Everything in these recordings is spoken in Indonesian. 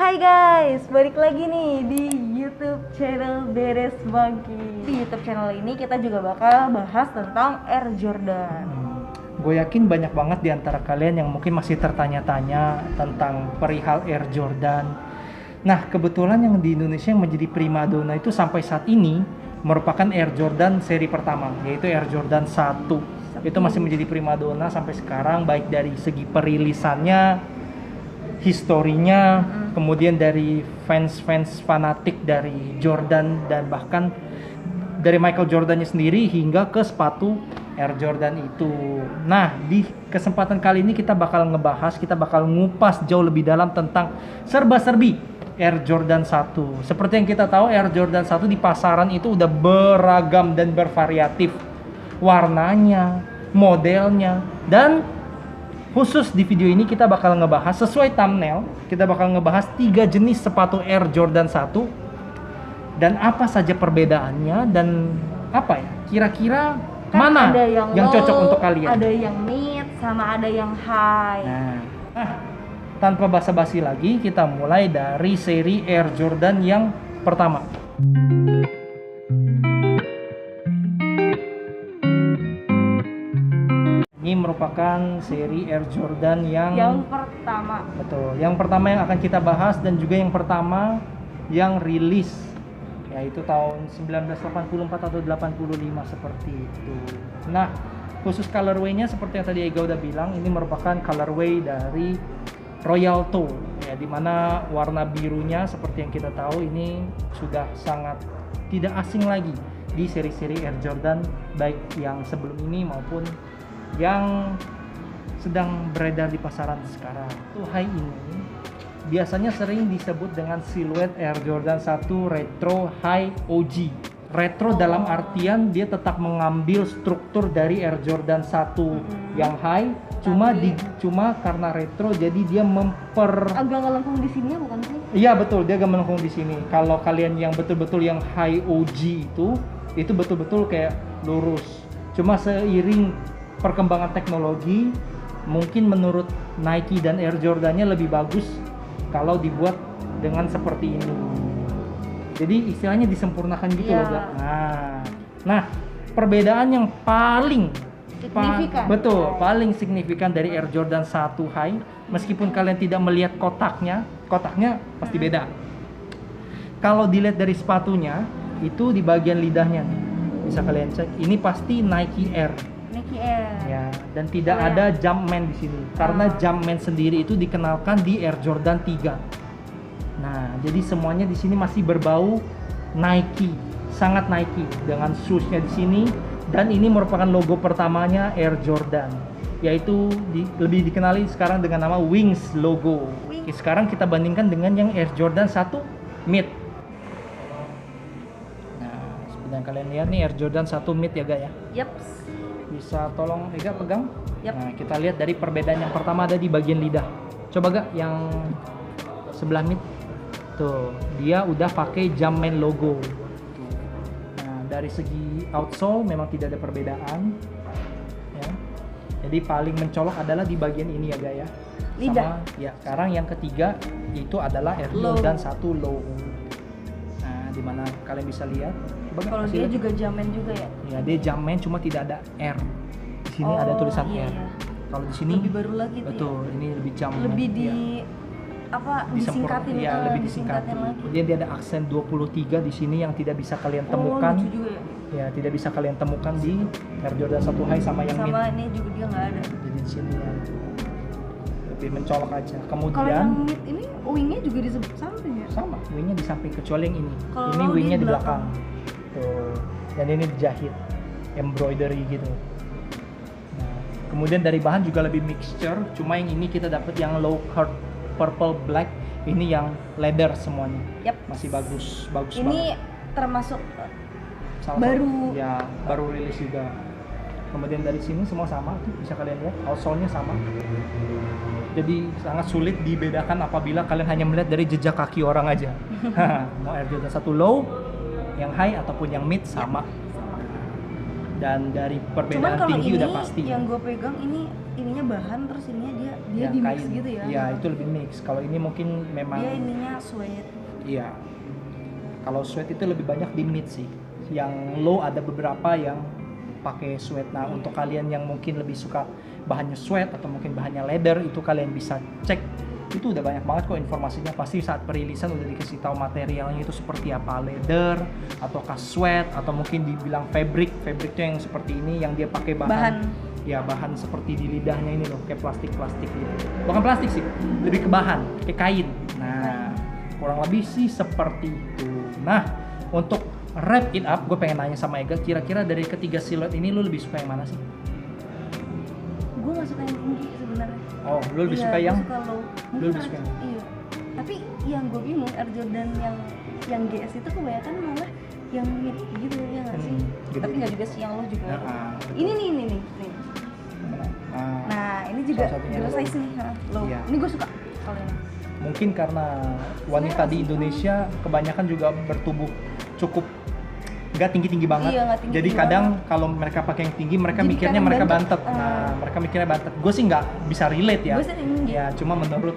Hai guys, balik lagi nih di YouTube channel Beres Monkey. Di YouTube channel ini kita juga bakal bahas tentang Air Jordan. Gue yakin banyak banget di antara kalian yang mungkin masih tertanya-tanya tentang perihal Air Jordan. Nah, kebetulan yang di Indonesia yang menjadi primadona itu sampai saat ini merupakan Air Jordan seri pertama, yaitu Air Jordan 1. Itu masih menjadi primadona sampai sekarang, baik dari segi perilisannya, historinya, kemudian dari fans-fans fanatik dari Jordan, dan bahkan dari Michael Jordannya sendiri hingga ke sepatu Air Jordan itu. Nah, di kesempatan kali ini kita bakal ngupas jauh lebih dalam tentang serba-serbi Air Jordan 1. Seperti yang kita tahu, Air Jordan 1 di pasaran itu udah beragam dan bervariatif warnanya, modelnya, dan khusus di video ini kita bakal ngebahas, sesuai thumbnail, kita bakal ngebahas 3 jenis sepatu Air Jordan 1 dan apa saja perbedaannya, dan apa ya, kira-kira Kan mana ada yang low, cocok untuk kalian. ada yang mid, sama ada yang high. Nah, tanpa basa-basi lagi, kita mulai dari seri Air Jordan yang pertama. Ini merupakan seri Air Jordan yang pertama. betul, yang pertama yang akan kita bahas, dan juga yang pertama yang rilis, yaitu tahun 1984 atau 85 seperti itu. Nah, khusus colorway-nya seperti yang tadi Ega udah bilang, ini merupakan colorway dari Royal Toe, ya, dimana warna birunya seperti yang kita tahu ini sudah sangat tidak asing lagi di seri-seri Air Jordan, baik yang sebelum ini maupun yang sedang beredar di pasaran sekarang. Itu high ini biasanya sering disebut dengan siluet Air Jordan 1 Retro High OG. Retro dalam artian dia tetap mengambil struktur dari Air Jordan 1 yang high, cuma karena retro jadi dia Agak ngelengkung di sini ya, bukan sih? Iya betul, dia agak melengkung di sini. Kalau kalian yang betul-betul yang high OG itu betul-betul kayak lurus. Cuma seiring perkembangan teknologi, mungkin menurut Nike dan Air Jordan-nya lebih bagus kalau dibuat dengan seperti ini. Jadi istilahnya disempurnakan gitu loh, Gak? Nah, perbedaan yang paling Signifikan. paling signifikan dari Air Jordan 1 High, meskipun kalian tidak melihat kotaknya pasti beda. Kalau dilihat dari sepatunya, itu di bagian lidahnya nih, bisa kalian cek, ini pasti Nike Air. Ya, dan tidak ada Jumpman di sini, karena Jumpman sendiri itu dikenalkan di Air Jordan 3. Nah, jadi semuanya di sini masih berbau Nike, sangat Nike dengan shoes-nya di sini, dan ini merupakan logo pertamanya Air Jordan, yaitu lebih dikenali sekarang dengan nama Wings logo. Oke, sekarang kita bandingkan dengan yang Air Jordan 1 Mid. Nah, seperti yang kalian lihat nih Air Jordan 1 Mid ya, Gak ya? Yaps. Bisa tolong Ega pegang? Yep. Nah, kita lihat dari perbedaan yang pertama ada di bagian lidah. Coba Gak yang sebelah mid. Tuh, dia udah pakai Jumpman logo. Nah, dari segi outsole memang tidak ada perbedaan. Ya. Jadi paling mencolok adalah di bagian ini ya, Gak ya. Lidah. Ya, sekarang yang ketiga itu adalah Air Jordan 1 Low. Nah, dimana kalian bisa lihat. Kalau dia juga Jumpman juga ya? Ya, dia Jumpman cuma tidak ada R. Di sini ada tulisan R. Kalau di sini lebih baru lagi betul, ya? ini lebih Jumpman. Lebih disingkatin. Ya, lebih disingkatin lagi. Kemudian dia ada aksen 23 di sini yang tidak bisa kalian temukan. Lucu juga ya? Ya, tidak bisa kalian temukan di Air Jordan 1 High sama yang mid. Sama ini juga dia nggak ada. Jadi di sini ya lebih mencolok aja. Kemudian kalau yang mid ini wingnya juga di samping ya? sama, wingnya di samping, kecuali yang ini. Kalau ini wingnya di belakang. Tuh. Dan ini dijahit embroidery gitu. Nah, kemudian dari bahan juga lebih mixture, cuma yang ini kita dapat yang low cut purple black, ini yang leather semuanya. Yep. Masih bagus Ini banget. termasuk Baru ya, baru rilis juga. Kemudian dari sini semua sama tuh, bisa kalian lihat outsole-nya sama. Jadi sangat sulit dibedakan apabila kalian hanya melihat dari jejak kaki orang aja. Mau Air Jordan 1 Low, yang high ataupun yang mid sama. Dan dari Cuman perbedaan kalau tinggi ini udah pasti. yang gue pegang ininya bahan, terus ininya dia di mix kain. gitu ya. Iya, itu lebih mix. Kalau ini mungkin memang Dia ininya suede. iya. Kalau sweat itu lebih banyak di mid sih. Yang low ada beberapa yang pakai sweat. Nah, untuk kalian yang mungkin lebih suka bahannya sweat atau mungkin bahannya leather, itu kalian bisa cek. Itu udah banyak banget kok informasinya. Pasti saat perilisan udah dikasih tahu materialnya itu seperti apa, leather ataukah sweat atau mungkin dibilang fabric. Fabric itu yang seperti ini yang dia pakai bahan. Ya, bahan seperti di lidahnya ini loh, kayak plastik-plastik gitu. Bukan plastik sih, lebih ke bahan, kayak kain. Nah, kurang lebih sih seperti itu. Nah, untuk wrap it up, gue pengen nanya sama Ega, kira-kira dari ketiga siluet ini lu lebih suka yang mana sih? Gue gak suka yang tinggi sebenarnya. Oh, lu lebih Iya, suka gue yang suka low. lu lebih suka yang Iya. Tapi yang gue bingung Air Jordan yang GS itu kebanyakan malah yang mid gitu ya nggak sih? gitu. Tapi nggak juga sih, yang low juga. Nah, Ini nih. Nah, ini juga salah satunya juga low. size nih, low. Iya. Ini gue suka kalau ini. mungkin karena wanita di Indonesia kebanyakan juga bertubuh cukup nggak tinggi-tinggi banget. Iya, nggak tinggi-tinggi Jadi kadang kalau mereka pakai yang tinggi, mereka Jadi mikirnya kadang mereka bantet. bantet. Nah, mereka mikirnya bantet. Gue sih nggak bisa relate ya. Gue sih tinggi. Ya, cuma menurut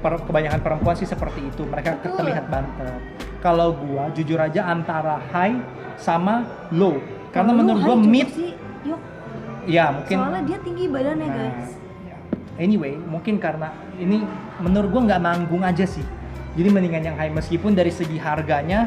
kebanyakan perempuan sih seperti itu. Mereka Betul. terlihat bantet. Kalau gua jujur aja antara high sama low. Karena Kalau menurut lu gua high cukup mid, sih, yuk. ya mungkin. Soalnya dia tinggi badannya Nah, guys. ya. Anyway, mungkin karena ini menurut gua nggak nanggung aja sih. Jadi mendingan yang high, meskipun dari segi harganya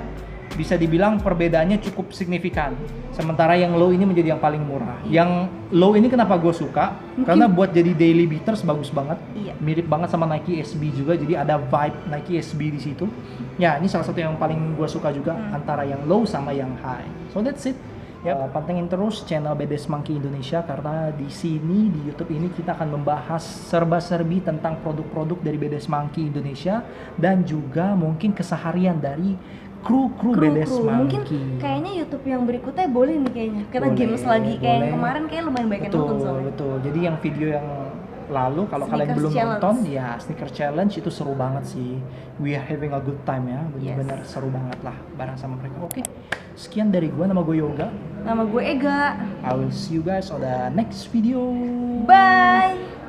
bisa dibilang perbedaannya cukup signifikan. Sementara yang low ini menjadi yang paling murah. Yang low ini kenapa gue suka? Karena buat jadi daily beaters bagus banget. Iya. Mirip banget sama Nike SB juga, jadi ada vibe Nike SB di situ. Ya, ini salah satu yang paling gue suka juga antara yang low sama yang high. So that's it. Ya, pantengin terus channel BDS Monkey Indonesia karena di sini di YouTube ini kita akan membahas serba-serbi tentang produk-produk dari BDS Monkey Indonesia dan juga mungkin keseharian dari kru BDS Mungkin Monkey. kayaknya YouTube yang berikutnya boleh nih kayaknya. Kita Boleh, games lagi kayak yang boleh. kemarin kayak lumayan banyak yang nonton soalnya. Betul. Jadi yang video yang lalu kalau kalian Sneakers belum challenge. nonton ya sneaker challenge itu seru banget sih. We are having a good time ya. Benar-benar seru banget lah bareng sama mereka. Oke. Sekian dari gua, nama gue Yoga. Nama gue Ega. I will see you guys on the next video. Bye.